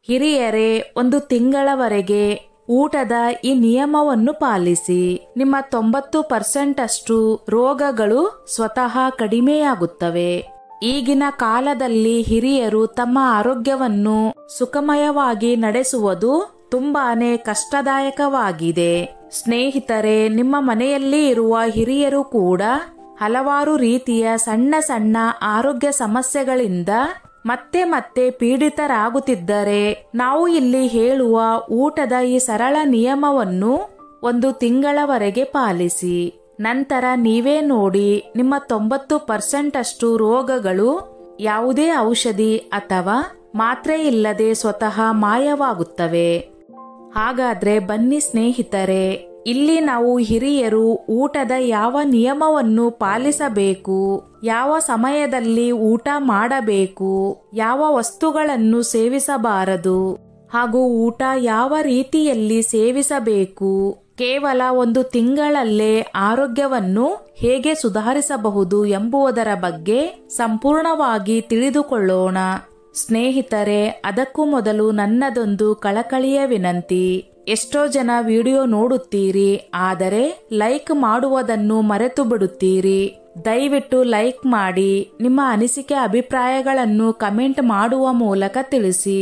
ಹಿರಿಯರೇ, 1 ತಿಂಗಳವರೆಗೆ ಊಟದ ಈ ನಿಯಮವನ್ನು ಪಾಲಿಸಿ. ನಿಮ್ಮ 90% ಅಷ್ಟು ರೋಗಗಳು ಸ್ವತಃ ಕಡಿಮೆಯಾಗುತ್ತವೆ. ಈಗಿನ ಕಾಲದಲ್ಲಿ ಹಿರಿಯರು ತಮ್ಮ ಆರೋಗ್ಯವನ್ನು ಸುಖಮಯವಾಗಿ ನಡೆಸುವುದು ತುಂಬಾನೇ ಕಷ್ಟದಾಯಕವಾಗಿದೆ. ಸ್ನೇಹಿತರೆ, ನಿಮ್ಮ ಮನೆಯಲ್ಲಿ ಇರುವ ಹಿರಿಯರು ಕೂಡ ಹಲವಾರು ರೀತಿಯ ಸಣ್ಣ ಸಣ್ಣ ಆರೋಗ್ಯ ಸಮಸ್ಯೆಗಳಿಂದ ಮತ್ತೆ ಮತ್ತೆ ಪೀಡಿತರಾಗುತ್ತಿದ್ದರೆ ನಾವು ಇಲ್ಲಿ ಹೇಳುವ ಊಟದ ಈ ಸರಳ ನಿಯಮವನ್ನು 1 ತಿಂಗಳವರೆಗೆ ಪಾಲಿಸಿ. ನಂತರ ನೀವೇ ನೋಡಿ, ನಿಮ್ಮ 90% ಅಷ್ಟು ರೋಗಗಳು ಯಾವುದೇ ಔಷಧಿ ಅಥವಾ ಮಾತ್ರೆ ಇಲ್ಲದೆ ಸ್ವತಃ ಮಾಯವಾಗುತ್ತವೆ. ಹಾಗಾದ್ರೆ ಬನ್ನಿ ಸ್ನೇಹಿತರೆ, ಇಲ್ಲಿ ನಾವು ಹಿರಿಯರು ಊಟದ ಯಾವ ನಿಯಮವನ್ನು ಪಾಲಿಸಬೇಕು, ಯಾವ ಸಮಯದಲ್ಲಿ ಊಟ ಮಾಡಬೇಕು, ಯಾವ ವಸ್ತುಗಳನ್ನು ಸೇವಿಸಬಾರದು ಹಾಗೂ ಊಟ ಯಾವ ರೀತಿಯಲ್ಲಿ ಸೇವಿಸಬೇಕು, ಕೇವಲ 1 ತಿಂಗಳಲ್ಲೇ ಆರೋಗ್ಯವನ್ನು ಹೇಗೆ ಸುಧಾರಿಸಬಹುದು ಎಂಬುದರ ಬಗ್ಗೆ ಸಂಪೂರ್ಣವಾಗಿ ತಿಳಿದುಕೊಳ್ಳೋಣ. ಸ್ನೇಹಿತರೆ, ಅದಕ್ಕೂ ಮೊದಲು ನನ್ನದೊಂದು ಕಳಕಳಿಯ ವಿನಂತಿ. ಎಷ್ಟೋ ಜನ ವಿಡಿಯೋ ನೋಡುತ್ತೀರಿ, ಆದರೆ ಲೈಕ್ ಮಾಡುವುದನ್ನು ಮರೆತು ಬಿಡುತ್ತೀರಿ. ದಯವಿಟ್ಟು ಲೈಕ್ ಮಾಡಿ, ನಿಮ್ಮ ಅನಿಸಿಕೆ ಅಭಿಪ್ರಾಯಗಳನ್ನು ಕಮೆಂಟ್ ಮಾಡುವ ಮೂಲಕ ತಿಳಿಸಿ.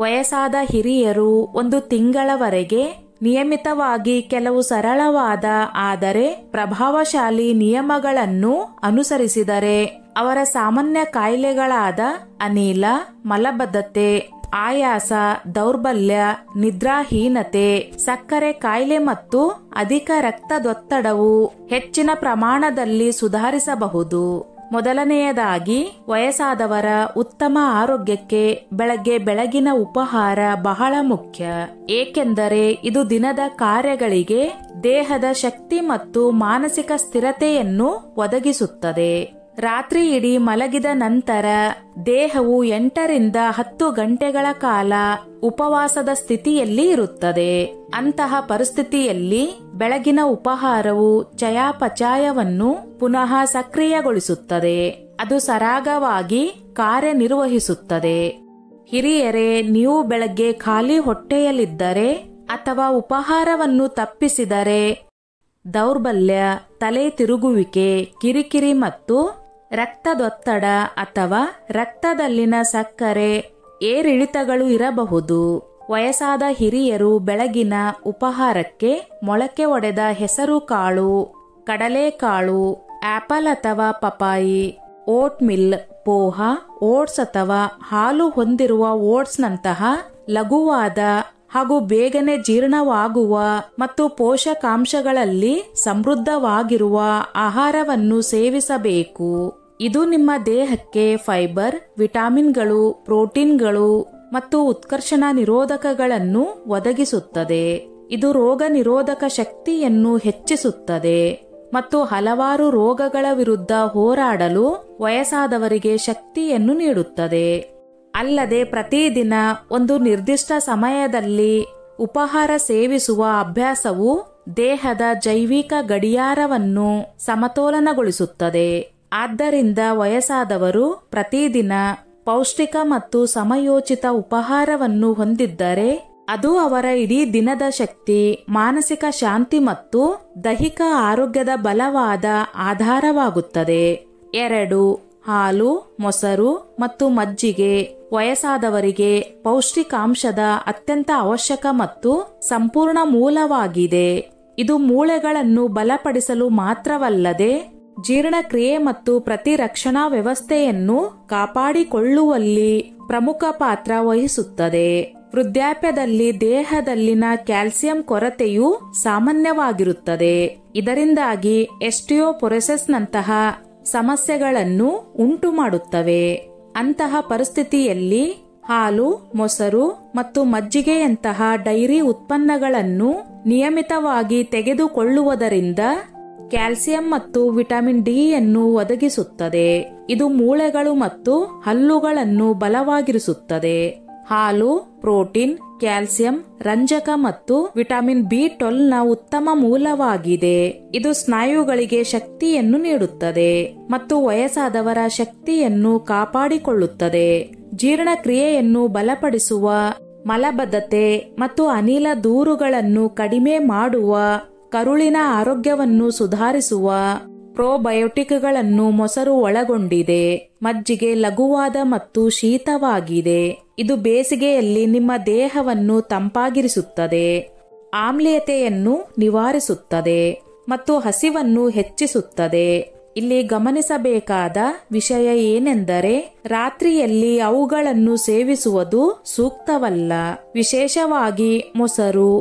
ವಯಸ್ಸಾದ ಹಿರಿಯರು 1 ತಿಂಗಳವರೆಗೆ ನಿಯಮಿತವಾಗಿ ಕೆಲವು ಸರಳವಾದ ಆದರೆ ಪ್ರಭಾವಶಾಲಿ ನಿಯಮಗಳನ್ನು ಅನುಸರಿಸಿದರೆ ಅವರ ಸಾಮಾನ್ಯ ಕಾಯಿಲೆಗಳಾದ ಅನಿಲ, ಮಲಬದ್ಧತೆ, ಆಯಾಸ, ದೌರ್ಬಲ್ಯ, ನಿದ್ರಾಹೀನತೆ, ಸಕ್ಕರೆ ಕಾಯಿಲೆ ಮತ್ತು ಅಧಿಕ ರಕ್ತದೊತ್ತಡವು ಹೆಚ್ಚಿನ ಪ್ರಮಾಣದಲ್ಲಿ ಸುಧಾರಿಸಬಹುದು. ಮೊದಲನೆಯದಾಗಿ, ವಯಸ್ಸಾದವರ ಉತ್ತಮ ಆರೋಗ್ಯಕ್ಕೆ ಬೆಳಗಿನ ಉಪಹಾರ ಬಹಳ ಮುಖ್ಯ. ಏಕೆಂದರೆ ಇದು ದಿನದ ಕಾರ್ಯಗಳಿಗೆ ದೇಹದ ಶಕ್ತಿ ಮತ್ತು ಮಾನಸಿಕ ಸ್ಥಿರತೆಯನ್ನು ಒದಗಿಸುತ್ತದೆ. ರಾತ್ರಿ ಇಡೀ ಮಲಗಿದ ನಂತರ ದೇಹವು 8 ರಿಂದ 10 ಗಂಟೆಗಳ ಕಾಲ ಉಪವಾಸದ ಸ್ಥಿತಿಯಲ್ಲಿ ಇರುತ್ತದೆ. ಅಂತಹ ಪರಿಸ್ಥಿತಿಯಲ್ಲಿ ಬೆಳಗಿನ ಉಪಹಾರವು ಚಯಾಪಚಯವನ್ನು ಪುನಃ ಸಕ್ರಿಯಗೊಳಿಸುತ್ತದೆ. ಅದು ಸರಾಗವಾಗಿ ಕಾರ್ಯನಿರ್ವಹಿಸುತ್ತದೆ. ಹಿರಿಯರೇ, ನೀವು ಬೆಳಗ್ಗೆ ಖಾಲಿ ಹೊಟ್ಟೆಯಲ್ಲಿದ್ದರೆ ಅಥವಾ ಉಪಹಾರವನ್ನು ತಪ್ಪಿಸಿದರೆ ದೌರ್ಬಲ್ಯ, ತಲೆ ತಿರುಗುವಿಕೆ, ಕಿರಿಕಿರಿ ಮತ್ತು ರಕ್ತದೊತ್ತಡ ಅಥವಾ ರಕ್ತದಲ್ಲಿನ ಸಕ್ಕರೆ ಏರಿಳಿತಗಳು ಇರಬಹುದು. ವಯಸ್ಸಾದ ಹಿರಿಯರು ಬೆಳಗಿನ ಉಪಹಾರಕ್ಕೆ ಮೊಳಕೆ ಒಡೆದ ಹೆಸರು ಕಾಳು, ಕಡಲೆಕಾಳು, ಆಪಲ್ ಅಥವಾ ಪಪಾಯಿ, ಓಟ್ ಮಿಲ್, ಪೋಹ, ಓಟ್ಸ್ ಅಥವಾ ಹಾಲು ಹೊಂದಿರುವ ಓಟ್ಸ್ನಂತಹ ಲಘುವಾದ ಹಾಗೂ ಬೇಗನೆ ಜೀರ್ಣವಾಗುವ ಮತ್ತು ಪೋಷಕಾಂಶಗಳಲ್ಲಿ ಸಮೃದ್ಧವಾಗಿರುವ ಆಹಾರವನ್ನು ಸೇವಿಸಬೇಕು. ಇದು ನಿಮ್ಮ ದೇಹಕ್ಕೆ ಫೈಬರ್, ವಿಟಮಿನ್ಗಳು, ಪ್ರೋಟೀನ್ಗಳು ಮತ್ತು ಉತ್ಕರ್ಷಣ ನಿರೋಧಕಗಳನ್ನು ಒದಗಿಸುತ್ತದೆ. ಇದು ರೋಗ ನಿರೋಧಕ ಶಕ್ತಿಯನ್ನು ಹೆಚ್ಚಿಸುತ್ತದೆ ಮತ್ತು ಹಲವಾರು ರೋಗಗಳ ವಿರುದ್ಧ ಹೋರಾಡಲು ವಯಸ್ಸಾದವರಿಗೆ ಶಕ್ತಿಯನ್ನು ನೀಡುತ್ತದೆ. ಅಲ್ಲದೆ ಪ್ರತಿದಿನ ಒಂದು ನಿರ್ದಿಷ್ಟ ಸಮಯದಲ್ಲಿ ಉಪಹಾರ ಸೇವಿಸುವ ಅಭ್ಯಾಸವು ದೇಹದ ಜೈವಿಕ ಗಡಿಯಾರವನ್ನು ಸಮತೋಲನಗೊಳಿಸುತ್ತದೆ. ಆದ್ದರಿಂದ ವಯಸ್ಸಾದವರು ಪ್ರತಿದಿನ ಪೌಷ್ಟಿಕ ಮತ್ತು ಸಮಯೋಚಿತ ಉಪಹಾರವನ್ನು ಹೊಂದಿದ್ದರೆ ಅದು ಅವರ ಇಡೀ ದಿನದ ಶಕ್ತಿ, ಮಾನಸಿಕ ಶಾಂತಿ ಮತ್ತು ದೈಹಿಕ ಆರೋಗ್ಯದ ಬಲವಾದ ಆಧಾರವಾಗುತ್ತದೆ. 2. ಹಾಲು, ಮೊಸರು ಮತ್ತು ಮಜ್ಜಿಗೆ ವಯಸ್ಸಾದವರಿಗೆ ಪೌಷ್ಟಿಕಾಂಶದ ಅತ್ಯಂತ ಅವಶ್ಯಕ ಮತ್ತು ಸಂಪೂರ್ಣ ಮೂಲವಾಗಿದೆ. ಇದು ಮೂಳೆಗಳನ್ನು ಬಲಪಡಿಸಲು ಮಾತ್ರವಲ್ಲದೆ ಜೀರ್ಣಕ್ರಿಯೆ ಮತ್ತು ಪ್ರತಿರಕ್ಷಣಾ ವ್ಯವಸ್ಥೆಯನ್ನು ಕಾಪಾಡಿಕೊಳ್ಳುವಲ್ಲಿ ಪ್ರಮುಖ ಪಾತ್ರ ವಹಿಸುತ್ತದೆ. ವೃದ್ಧಾಪ್ಯದಲ್ಲಿ ದೇಹದಲ್ಲಿನ ಕ್ಯಾಲ್ಸಿಯಂ ಕೊರತೆಯು ಸಾಮಾನ್ಯವಾಗಿರುತ್ತದೆ. ಇದರಿಂದಾಗಿ ಆಸ್ಟಿಯೋಪೊರೋಸಿಸ್ನಂತಹ ಸಮಸ್ಯೆಗಳನ್ನು ಉಂಟು ಮಾಡುತ್ತವೆ. ಅಂತಹ ಪರಿಸ್ಥಿತಿಯಲ್ಲಿ ಹಾಲು, ಮೊಸರು ಮತ್ತು ಮಜ್ಜಿಗೆಯಂತಹ ಡೈರಿ ಉತ್ಪನ್ನಗಳನ್ನು ನಿಯಮಿತವಾಗಿ ತೆಗೆದುಕೊಳ್ಳುವುದರಿಂದ ಕ್ಯಾಲ್ಸಿಯಂ ಮತ್ತು ವಿಟಮಿನ್ ಡಿ ಯನ್ನು ಒದಗಿಸುತ್ತದೆ. ಇದು ಮೂಳೆಗಳು ಮತ್ತು ಹಲ್ಲುಗಳನ್ನು ಬಲವಾಗಿರಿಸುತ್ತದೆ. ಹಾಲು ಪ್ರೋಟೀನ್, ಕ್ಯಾಲ್ಸಿಯಂ, ರಂಜಕ ಮತ್ತು ವಿಟಮಿನ್ ಬಿ12 ನ ಉತ್ತಮ ಮೂಲವಾಗಿದೆ. ಇದು ಸ್ನಾಯುಗಳಿಗೆ ಶಕ್ತಿಯನ್ನು ನೀಡುತ್ತದೆ ಮತ್ತು ವಯಸ್ಸಾದವರ ಶಕ್ತಿಯನ್ನು ಕಾಪಾಡಿಕೊಳ್ಳುತ್ತದೆ. ಜೀರ್ಣಕ್ರಿಯೆಯನ್ನು ಬಲಪಡಿಸುವ ಮಲಬದ್ಧತೆ ಮತ್ತು ಅನಿಲ ದೂರುಗಳನ್ನು ಕಡಿಮೆ ಮಾಡುವ, ಕರುಳಿನ ಆರೋಗ್ಯವನ್ನು ಸುಧಾರಿಸುವ ಪ್ರೋಬಯೋಟಿಕ್ಗಳನ್ನು ಮೊಸರು ಒಳಗೊಂಡಿದೆ. ಮಜ್ಜಿಗೆ ಲಘುವಾದ ಮತ್ತು ಶೀತವಾಗಿದೆ. ಇದು ಬೇಸಿಗೆಯಲ್ಲಿ ನಿಮ್ಮ ದೇಹವನ್ನು ತಂಪಾಗಿರಿಸುತ್ತದೆ, ಆಮ್ಲೀಯತೆಯನ್ನು ನಿವಾರಿಸುತ್ತದೆ ಮತ್ತು ಹಸಿವನ್ನು ಹೆಚ್ಚಿಸುತ್ತದೆ. ಇಲ್ಲಿ ಗಮನಿಸಬೇಕಾದ ವಿಷಯ ಏನೆಂದರೆ, ರಾತ್ರಿಯಲ್ಲಿ ಅವುಗಳನ್ನು ಸೇವಿಸುವುದು ಸೂಕ್ತವಲ್ಲ, ವಿಶೇಷವಾಗಿ ಮೊಸರು,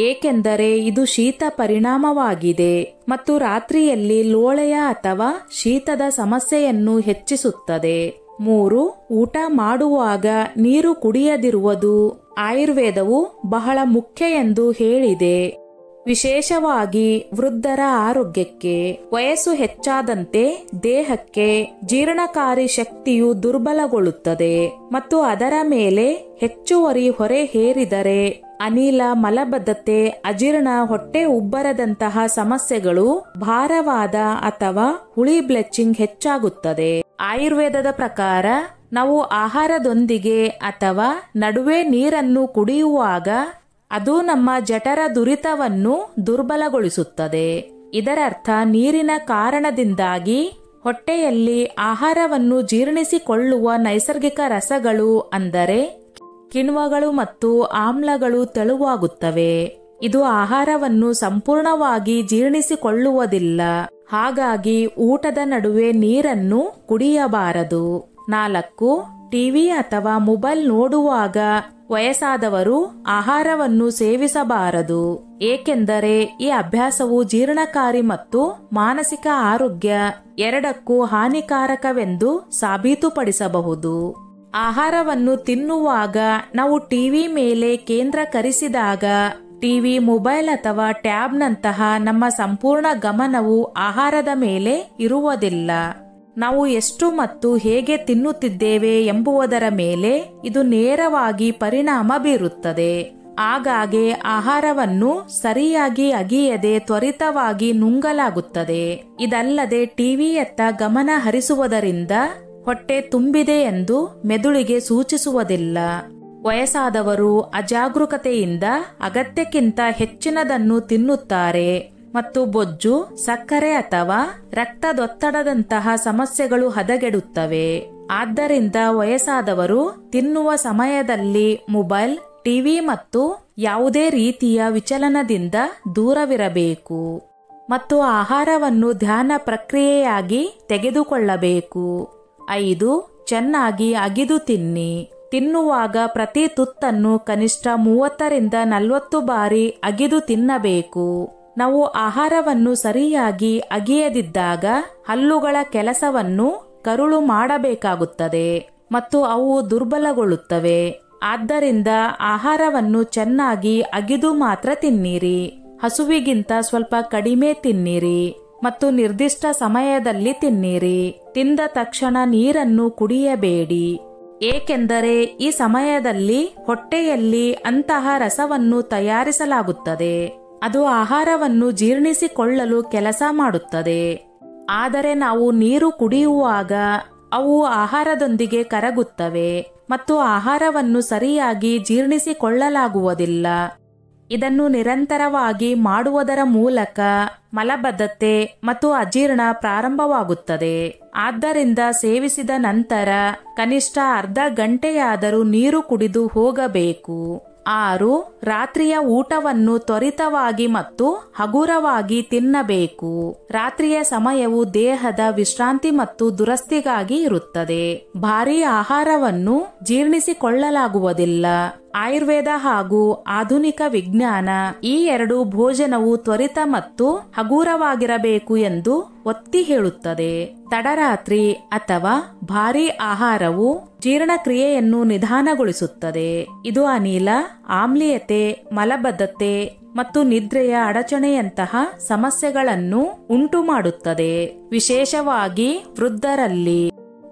ಏಕೆಂದರೆ ಇದು ಶೀತ ಪರಿಣಾಮವಾಗಿದೆ ಮತ್ತು ರಾತ್ರಿಯಲ್ಲಿ ಲೋಳೆಯ ಅಥವಾ ಶೀತದ ಸಮಸ್ಯೆಯನ್ನು ಹೆಚ್ಚಿಸುತ್ತದೆ. 3. ಊಟ ಮಾಡುವಾಗ ನೀರು ಕುಡಿಯದಿರುವುದು. ಆಯುರ್ವೇದವು ಬಹಳ ಮುಖ್ಯ ಎಂದು ಹೇಳಿದೆ, ವಿಶೇಷವಾಗಿ ವೃದ್ಧರ ಆರೋಗ್ಯಕ್ಕೆ. ವಯಸ್ಸು ಹೆಚ್ಚಾದಂತೆ ದೇಹಕ್ಕೆ ಜೀರ್ಣಕಾರಿ ಶಕ್ತಿಯು ದುರ್ಬಲಗೊಳ್ಳುತ್ತದೆ ಮತ್ತು ಅದರ ಮೇಲೆ ಹೆಚ್ಚುವರಿ ಹೊರೆ ಹೇರಿದರೆ ಅನಿಲ, ಮಲಬದ್ಧತೆ, ಅಜೀರ್ಣ, ಹೊಟ್ಟೆ ಉಬ್ಬರದಂತಹ ಸಮಸ್ಯೆಗಳು, ಭಾರವಾದ ಅಥವಾ ಹುಳಿ ಬ್ಲೀಚಿಂಗ್ ಹೆಚ್ಚಾಗುತ್ತದೆ. ಆಯುರ್ವೇದದ ಪ್ರಕಾರ ನಾವು ಆಹಾರದೊಂದಿಗೆ ಅಥವಾ ನಡುವೆ ನೀರನ್ನು ಕುಡಿಯುವಾಗ ಅದು ನಮ್ಮ ಜಠರ ದುರಿತವನ್ನು ದುರ್ಬಲಗೊಳಿಸುತ್ತದೆ. ಇದರರ್ಥ ನೀರಿನ ಕಾರಣದಿಂದಾಗಿ ಹೊಟ್ಟೆಯಲ್ಲಿ ಆಹಾರವನ್ನು ಜೀರ್ಣಿಸಿಕೊಳ್ಳುವ ನೈಸರ್ಗಿಕ ರಸಗಳು ಅಂದರೆ ಕಿಣ್ವಗಳು ಮತ್ತು ಆಮ್ಲಗಳು ತೆಳುವಾಗುತ್ತವೆ. ಇದು ಆಹಾರವನ್ನು ಸಂಪೂರ್ಣವಾಗಿ ಜೀರ್ಣಿಸಿಕೊಳ್ಳುವುದಿಲ್ಲ. ಹಾಗಾಗಿ ಊಟದ ನಡುವೆ ನೀರನ್ನು ಕುಡಿಯಬಾರದು. 4. ಟಿವಿ ಅಥವಾ ಮೊಬೈಲ್ ನೋಡುವಾಗ ವಯಸ್ಸಾದವರು ಆಹಾರವನ್ನು ಸೇವಿಸಬಾರದು, ಏಕೆಂದರೆ ಈ ಅಭ್ಯಾಸವು ಜೀರ್ಣಕಾರಿ ಮತ್ತು ಮಾನಸಿಕ ಆರೋಗ್ಯ ಎರಡಕ್ಕೂ ಹಾನಿಕಾರಕವೆಂದು ಸಾಬೀತುಪಡಿಸಬಹುದು. ಆಹಾರವನ್ನು ತಿನ್ನುವಾಗ ನಾವು ಟಿವಿ ಮೇಲೆ ಕೇಂದ್ರೀಕರಿಸಿದಾಗ ಟಿವಿ, ಮೊಬೈಲ್ ಅಥವಾ ಟ್ಯಾಬ್ನಂತಹ ನಮ್ಮ ಸಂಪೂರ್ಣ ಗಮನವು ಆಹಾರದ ಮೇಲೆ ಇರುವುದಿಲ್ಲ. ನಾವು ಎಷ್ಟು ಮತ್ತು ಹೇಗೆ ತಿನ್ನುತ್ತಿದ್ದೇವೆ ಎಂಬುದರ ಮೇಲೆ ಇದು ನೇರವಾಗಿ ಪರಿಣಾಮ ಬೀರುತ್ತದೆ. ಆಗಾಗ್ಗೆ ಆಹಾರವನ್ನು ಸರಿಯಾಗಿ ಅಗಿಯದೆ ತ್ವರಿತವಾಗಿ ನುಂಗಲಾಗುತ್ತದೆ. ಇದಲ್ಲದೆ ಟಿವಿಯತ್ತ ಗಮನ ಹರಿಸುವುದರಿಂದ ಹೊಟ್ಟೆ ತುಂಬಿದೆ ಎಂದು ಮೆದುಳಿಗೆ ಸೂಚಿಸುವುದಿಲ್ಲ. ವಯಸ್ಸಾದವರು ಅಜಾಗರೂಕತೆಯಿಂದ ಅಗತ್ಯಕ್ಕಿಂತ ಹೆಚ್ಚಿನದನ್ನು ತಿನ್ನುತ್ತಾರೆ ಮತ್ತು ಬೊಜ್ಜು, ಸಕ್ಕರೆ ಅಥವಾ ರಕ್ತದೊತ್ತಡದಂತಹ ಸಮಸ್ಯೆಗಳು ಹದಗೆಡುತ್ತವೆ. ಆದ್ದರಿಂದ ವಯಸ್ಸಾದವರು ತಿನ್ನುವ ಸಮಯದಲ್ಲಿ ಮೊಬೈಲ್, ಟಿವಿ ಮತ್ತು ಯಾವುದೇ ರೀತಿಯ ವಿಚಲನದಿಂದ ದೂರವಿರಬೇಕು ಮತ್ತು ಆಹಾರವನ್ನು ಧ್ಯಾನ ಪ್ರಕ್ರಿಯೆಯಾಗಿ ತೆಗೆದುಕೊಳ್ಳಬೇಕು. 5. ಚೆನ್ನಾಗಿ ಅಗಿದು ತಿನ್ನಿ. ತಿನ್ನುವಾಗ ಪ್ರತಿ ತುತ್ತನ್ನು ಕನಿಷ್ಠ 30 ರಿಂದ 40 ಬಾರಿ ಅಗಿದು ತಿನ್ನಬೇಕು. ನಾವು ಆಹಾರವನ್ನು ಸರಿಯಾಗಿ ಅಗಿಯದಿದ್ದಾಗ ಹಲ್ಲುಗಳ ಕೆಲಸವನ್ನು ಕರುಳು ಮಾಡಬೇಕಾಗುತ್ತದೆ ಮತ್ತು ಅವು ದುರ್ಬಲಗೊಳ್ಳುತ್ತವೆ. ಆದ್ದರಿಂದ ಆಹಾರವನ್ನು ಚೆನ್ನಾಗಿ ಅಗಿದು ಮಾತ್ರ ತಿನ್ನಿರಿ. ಹಸುವಿಗಿಂತ ಸ್ವಲ್ಪ ಕಡಿಮೆ ತಿನ್ನಿರಿ ಮತ್ತು ನಿರ್ದಿಷ್ಟ ಸಮಯದಲ್ಲಿ ತಿನ್ನಿರಿ. ತಿಂದ ತಕ್ಷಣ ನೀರನ್ನು ಕುಡಿಯಬೇಡಿ, ಏಕೆಂದರೆ ಈ ಸಮಯದಲ್ಲಿ ಹೊಟ್ಟೆಯಲ್ಲಿ ಅಂತಹ ರಸವನ್ನು ತಯಾರಿಸಲಾಗುತ್ತದೆ. ಅದು ಆಹಾರವನ್ನು ಜೀರ್ಣಿಸಿಕೊಳ್ಳಲು ಕೆಲಸ ಮಾಡುತ್ತದೆ. ಆದರೆ ನಾವು ನೀರು ಕುಡಿಯುವಾಗ ಅವು ಆಹಾರದೊಂದಿಗೆ ಕರಗುತ್ತವೆ ಮತ್ತು ಆಹಾರವನ್ನು ಸರಿಯಾಗಿ ಜೀರ್ಣಿಸಿಕೊಳ್ಳಲಾಗುವುದಿಲ್ಲ. ಇದನ್ನು ನಿರಂತರವಾಗಿ ಮಾಡುವುದರ ಮೂಲಕ ಮಲಬದ್ಧತೆ ಮತ್ತು ಅಜೀರ್ಣ ಪ್ರಾರಂಭವಾಗುತ್ತದೆ. ಆದ್ದರಿಂದ ಸೇವಿಸಿದ ನಂತರ ಕನಿಷ್ಠ ಅರ್ಧ ಗಂಟೆಯಾದರೂ ನೀರು ಕುಡಿದು ಹೋಗಬೇಕು. 6. ರಾತ್ರಿಯ ಊಟವನ್ನು ತ್ವರಿತವಾಗಿ ಮತ್ತು ಹಗುರವಾಗಿ ತಿನ್ನಬೇಕು. ರಾತ್ರಿಯ ಸಮಯವು ದೇಹದ ವಿಶ್ರಾಂತಿ ಮತ್ತು ದುರಸ್ತಿಗಾಗಿ ಇರುತ್ತದೆ. ಭಾರೀ ಆಹಾರವನ್ನು ಜೀರ್ಣಿಸಿಕೊಳ್ಳಲಾಗುವುದಿಲ್ಲ. ಆಯುರ್ವೇದ ಹಾಗೂ ಆಧುನಿಕ ವಿಜ್ಞಾನ ಈ ಎರಡು ಭೋಜನವು ತ್ವರಿತ ಮತ್ತು ಹಗುರವಾಗಿರಬೇಕು ಎಂದು ಒತ್ತಿ ಹೇಳುತ್ತದೆ. ತಡರಾತ್ರಿ ಅಥವಾ ಭಾರೀ ಆಹಾರವು ಜೀರ್ಣಕ್ರಿಯೆಯನ್ನು ನಿಧಾನಗೊಳಿಸುತ್ತದೆ. ಇದು ಅನಿಲ, ಆಮ್ಲೀಯತೆ, ಮಲಬದ್ಧತೆ ಮತ್ತು ನಿದ್ರೆಯ ಅಡಚಣೆಯಂತಹ ಸಮಸ್ಯೆಗಳನ್ನು ಉಂಟುಮಾಡುತ್ತದೆ, ವಿಶೇಷವಾಗಿ ವೃದ್ಧರಲ್ಲಿ.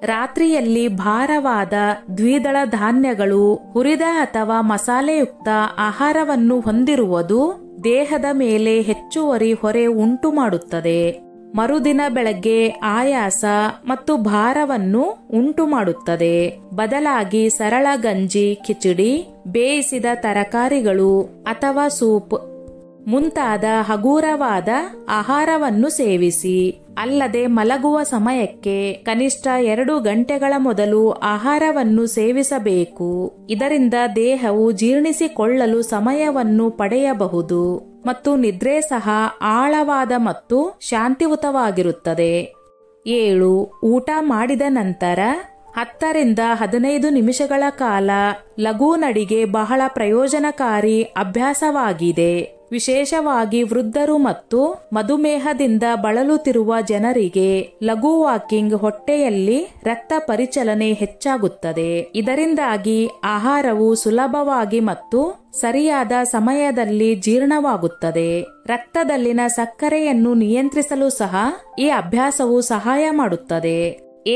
ರಾತ್ರಿಯಲ್ಲಿ ಭಾರವಾದ ದ್ವಿದಳ ಧಾನ್ಯಗಳು, ಹುರಿದ ಅಥವಾ ಮಸಾಲೆಯುಕ್ತ ಆಹಾರವನ್ನು ಹೊಂದಿರುವುದು ದೇಹದ ಮೇಲೆ ಹೆಚ್ಚುವರಿ ಹೊರೆ ಉಂಟುಮಾಡುತ್ತದೆ ಮರುದಿನ ಬೆಳಗ್ಗೆ ಆಯಾಸ ಮತ್ತು ಭಾರವನ್ನು ಉಂಟು ಮಾಡುತ್ತದೆ. ಬದಲಾಗಿ ಸರಳ ಗಂಜಿ, ಕಿಚಡಿ, ಬೇಯಿಸಿದ ತರಕಾರಿಗಳು ಅಥವಾ ಸೂಪ್ ಮುಂತಾದ ಹಗೂರವಾದ ಆಹಾರವನ್ನು ಸೇವಿಸಿ. ಅಲ್ಲದೆ ಮಲಗುವ ಸಮಯಕ್ಕೆ ಕನಿಷ್ಠ 2 ಗಂಟೆಗಳ ಮೊದಲು ಆಹಾರವನ್ನು ಸೇವಿಸಬೇಕು. ಇದರಿಂದ ದೇಹವು ಜೀರ್ಣಿಸಿಕೊಳ್ಳಲು ಸಮಯವನ್ನು ಪಡೆಯಬಹುದು ಮತ್ತು ನಿದ್ರೆ ಸಹ ಆಳವಾದ ಮತ್ತು ಶಾಂತಿಯುತವಾಗಿರುತ್ತದೆ. 7. ಊಟ ಮಾಡಿದ ನಂತರ 10 ರಿಂದ 15 ನಿಮಿಷಗಳ ಕಾಲ ಲಘು ನಡಿಗೆ ಬಹಳ ಪ್ರಯೋಜನಕಾರಿ ಅಭ್ಯಾಸವಾಗಿದೆ. ವಿಶೇಷವಾಗಿ ವೃದ್ಧರು ಮತ್ತು ಮಧುಮೇಹದಿಂದ ಬಳಲುತ್ತಿರುವ ಜನರಿಗೆ ಲಘು ವಾಕಿಂಗ್ ಹೊಟ್ಟೆಯಲ್ಲಿ ರಕ್ತ ಪರಿಚಲನೆ ಹೆಚ್ಚಾಗುತ್ತದೆ. ಇದರಿಂದಾಗಿ ಆಹಾರವು ಸುಲಭವಾಗಿ ಮತ್ತು ಸರಿಯಾದ ಸಮಯದಲ್ಲಿ ಜೀರ್ಣವಾಗುತ್ತದೆ. ರಕ್ತದಲ್ಲಿನ ಸಕ್ಕರೆಯನ್ನು ನಿಯಂತ್ರಿಸಲು ಸಹ ಈ ಅಭ್ಯಾಸವು ಸಹಾಯ ಮಾಡುತ್ತದೆ.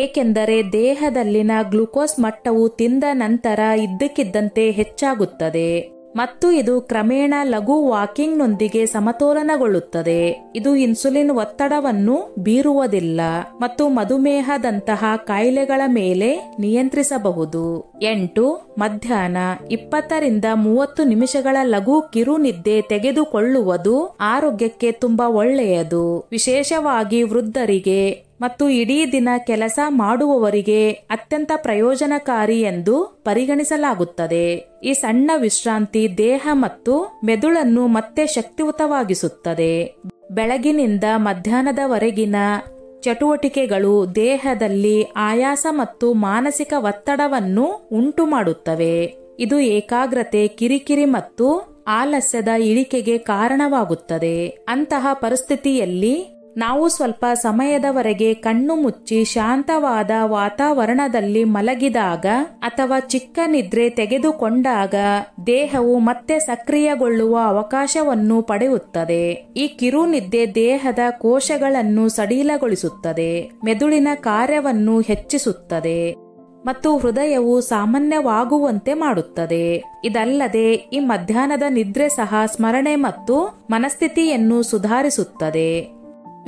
ಏಕೆಂದರೆ ದೇಹದಲ್ಲಿನ ಗ್ಲುಕೋಸ್ ಮಟ್ಟವು ತಿಂದ ನಂತರ ಇದ್ದಕ್ಕಿದ್ದಂತೆ ಹೆಚ್ಚಾಗುತ್ತದೆ ಮತ್ತು ಇದು ಕ್ರಮೇಣ ಲಘು ವಾಕಿಂಗ್ನೊಂದಿಗೆ ಸಮತೋಲನಗೊಳ್ಳುತ್ತದೆ. ಇದು ಇನ್ಸುಲಿನ್ ಒತ್ತಡವನ್ನು ಬೀರುವುದಿಲ್ಲ ಮತ್ತು ಮಧುಮೇಹದಂತಹ ಕಾಯಿಲೆಗಳ ಮೇಲೆ ನಿಯಂತ್ರಿಸಬಹುದು. 8. ಮಧ್ಯಾಹ್ನ 20 ರಿಂದ 30 ನಿಮಿಷಗಳ ಲಘು ಕಿರು ನಿದ್ದೆ ತೆಗೆದುಕೊಳ್ಳುವುದು ಆರೋಗ್ಯಕ್ಕೆ ತುಂಬಾ ಒಳ್ಳೆಯದು. ವಿಶೇಷವಾಗಿ ವೃದ್ಧರಿಗೆ ಮತ್ತು ಇಡೀ ದಿನ ಕೆಲಸ ಮಾಡುವವರಿಗೆ ಅತ್ಯಂತ ಪ್ರಯೋಜನಕಾರಿ ಎಂದು ಪರಿಗಣಿಸಲಾಗುತ್ತದೆ. ಈ ಸಣ್ಣ ವಿಶ್ರಾಂತಿ ದೇಹ ಮತ್ತು ಮೆದುಳನ್ನು ಮತ್ತೆ ಶಕ್ತಿಯುತವಾಗಿಸುತ್ತದೆ. ಬೆಳಗಿನಿಂದ ಮಧ್ಯಾಹ್ನದವರೆಗಿನ ಚಟುವಟಿಕೆಗಳು ದೇಹದಲ್ಲಿ ಆಯಾಸ ಮತ್ತು ಮಾನಸಿಕ ಒತ್ತಡವನ್ನು ಉಂಟು ಮಾಡುತ್ತವೆ. ಇದು ಏಕಾಗ್ರತೆ, ಕಿರಿಕಿರಿ ಮತ್ತು ಆಲಸ್ಯದ ಇಳಿಕೆಗೆ ಕಾರಣವಾಗುತ್ತದೆ. ಅಂತಹ ಪರಿಸ್ಥಿತಿಯಲ್ಲಿ ನಾವು ಸ್ವಲ್ಪ ಸಮಯದವರೆಗೆ ಕಣ್ಣು ಮುಚ್ಚಿ ಶಾಂತವಾದ ವಾತಾವರಣದಲ್ಲಿ ಮಲಗಿದಾಗ ಅಥವಾ ಚಿಕ್ಕ ನಿದ್ರೆ ತೆಗೆದುಕೊಂಡಾಗ ದೇಹವು ಮತ್ತೆ ಸಕ್ರಿಯಗೊಳ್ಳುವ ಅವಕಾಶವನ್ನು ಪಡೆಯುತ್ತದೆ. ಈ ಕಿರು ನಿದ್ದೆ ದೇಹದ ಕೋಶಗಳನ್ನು ಸಡಿಲಗೊಳಿಸುತ್ತದೆ, ಮೆದುಳಿನ ಕಾರ್ಯವನ್ನು ಹೆಚ್ಚಿಸುತ್ತದೆ ಮತ್ತು ಹೃದಯವು ಸಾಮಾನ್ಯವಾಗುವಂತೆ ಮಾಡುತ್ತದೆ. ಇದಲ್ಲದೆ ಈ ಮಧ್ಯಾಹ್ನದ ನಿದ್ರೆ ಸಹ ಸ್ಮರಣೆ ಮತ್ತು ಮನಸ್ಥಿತಿಯನ್ನು ಸುಧಾರಿಸುತ್ತದೆ.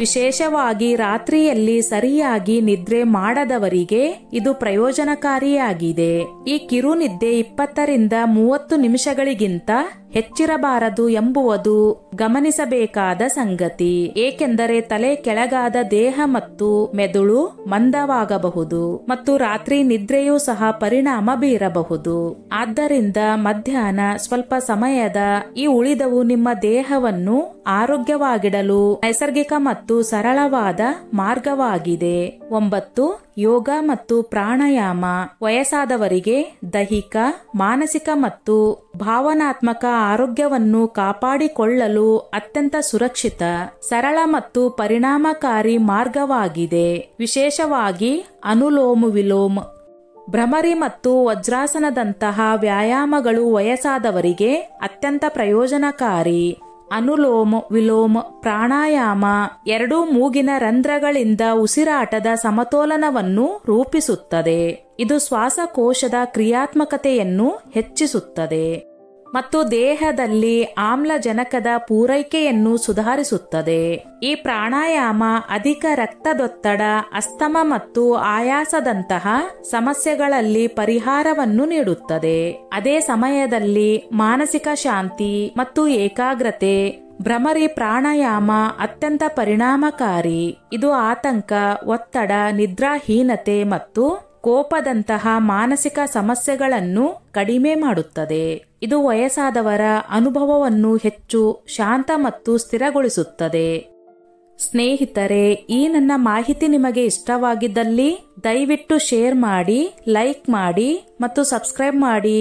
ವಿಶೇಷವಾಗಿ ರಾತ್ರಿಯಲ್ಲಿ ಸರಿಯಾಗಿ ನಿದ್ರೆ ಮಾಡದವರಿಗೆ ಇದು ಪ್ರಯೋಜನಕಾರಿಯಾಗಿದೆ. ಈ ಕಿರು ನಿದ್ದೆ 20 ರಿಂದ 30 ನಿಮಿಷಗಳಿಗಿಂತ ಹೆಚ್ಚಿರಬಾರದು ಎಂಬುವುದು ಗಮನಿಸಬೇಕಾದ ಸಂಗತಿ. ಏಕೆಂದರೆ ತಲೆ ಕೆಳಗಾದ ದೇಹ ಮತ್ತು ಮೆದುಳು ಮಂದವಾಗಬಹುದು ಮತ್ತು ರಾತ್ರಿ ನಿದ್ರೆಯೂ ಸಹ ಪರಿಣಾಮ ಬೀರಬಹುದು. ಆದ್ದರಿಂದ ಮಧ್ಯಾಹ್ನ ಸ್ವಲ್ಪ ಸಮಯದ ಈ ಉಳಿದವು ನಿಮ್ಮ ದೇಹವನ್ನು ಆರೋಗ್ಯವಾಗಿಡಲು ನೈಸರ್ಗಿಕ ಮತ್ತು ಸರಳವಾದ ಮಾರ್ಗವಾಗಿದೆ. 9. ಯೋಗ ಮತ್ತು ಪ್ರಾಣಾಯಾಮ ವಯಸ್ಸಾದವರಿಗೆ ದೈಹಿಕ, ಮಾನಸಿಕ ಮತ್ತು ಭಾವನಾತ್ಮಕ ಆರೋಗ್ಯವನ್ನು ಕಾಪಾಡಿಕೊಳ್ಳಲು ಅತ್ಯಂತ ಸುರಕ್ಷಿತ, ಸರಳ ಮತ್ತು ಪರಿಣಾಮಕಾರಿ ಮಾರ್ಗವಾಗಿದೆ. ವಿಶೇಷವಾಗಿ ಅನುಲೋಮ ವಿಲೋಮ, ಭ್ರಮರಿ ಮತ್ತು ವಜ್ರಾಸನದಂತಹ ವ್ಯಾಯಾಮಗಳು ವಯಸ್ಸಾದವರಿಗೆ ಅತ್ಯಂತ ಪ್ರಯೋಜನಕಾರಿ. ಅನುಲೋಮ ವಿಲೋಮ ಪ್ರಾಣಾಯಾಮ 2 ಮೂಗಿನ ರಂಧ್ರಗಳಿಂದ ಉಸಿರಾಟದ ಸಮತೋಲನವನ್ನು ರೂಪಿಸುತ್ತದೆ. ಇದು ಶ್ವಾಸಕೋಶದ ಕ್ರಿಯಾತ್ಮಕತೆಯನ್ನು ಹೆಚ್ಚಿಸುತ್ತದೆ ಮತ್ತು ದೇಹದಲ್ಲಿ ಆಮ್ಲಜನಕದ ಪೂರೈಕೆಯನ್ನು ಸುಧಾರಿಸುತ್ತದೆ. ಈ ಪ್ರಾಣಾಯಾಮ ಅಧಿಕ ರಕ್ತದೊತ್ತಡ, ಅಸ್ತಮ ಮತ್ತು ಆಯಾಸದಂತಹ ಸಮಸ್ಯೆಗಳಲ್ಲಿ ಪರಿಹಾರವನ್ನು ನೀಡುತ್ತದೆ. ಅದೇ ಸಮಯದಲ್ಲಿ ಮಾನಸಿಕ ಶಾಂತಿ ಮತ್ತು ಏಕಾಗ್ರತೆ. ಭ್ರಮರಿ ಪ್ರಾಣಾಯಾಮ ಅತ್ಯಂತ ಪರಿಣಾಮಕಾರಿ. ಇದು ಆತಂಕ, ಒತ್ತಡ, ನಿದ್ರಾಹೀನತೆ ಮತ್ತು ಕೋಪದಂತಹ ಮಾನಸಿಕ ಸಮಸ್ಯೆಗಳನ್ನು ಕಡಿಮೆ ಮಾಡುತ್ತದೆ. ಇದು ವಯಸ್ಸಾದವರ ಅನುಭವವನ್ನು ಹೆಚ್ಚು ಶಾಂತ ಮತ್ತು ಸ್ಥಿರಗೊಳಿಸುತ್ತದೆ. ಸ್ನೇಹಿತರೆ, ಈ ನನ್ನ ಮಾಹಿತಿ ನಿಮಗೆ ಇಷ್ಟವಾಗಿದ್ದಲ್ಲಿ ದಯವಿಟ್ಟು ಶೇರ್ ಮಾಡಿ, ಲೈಕ್ ಮಾಡಿ ಮತ್ತು ಸಬ್ಸ್ಕ್ರೈಬ್ ಮಾಡಿ.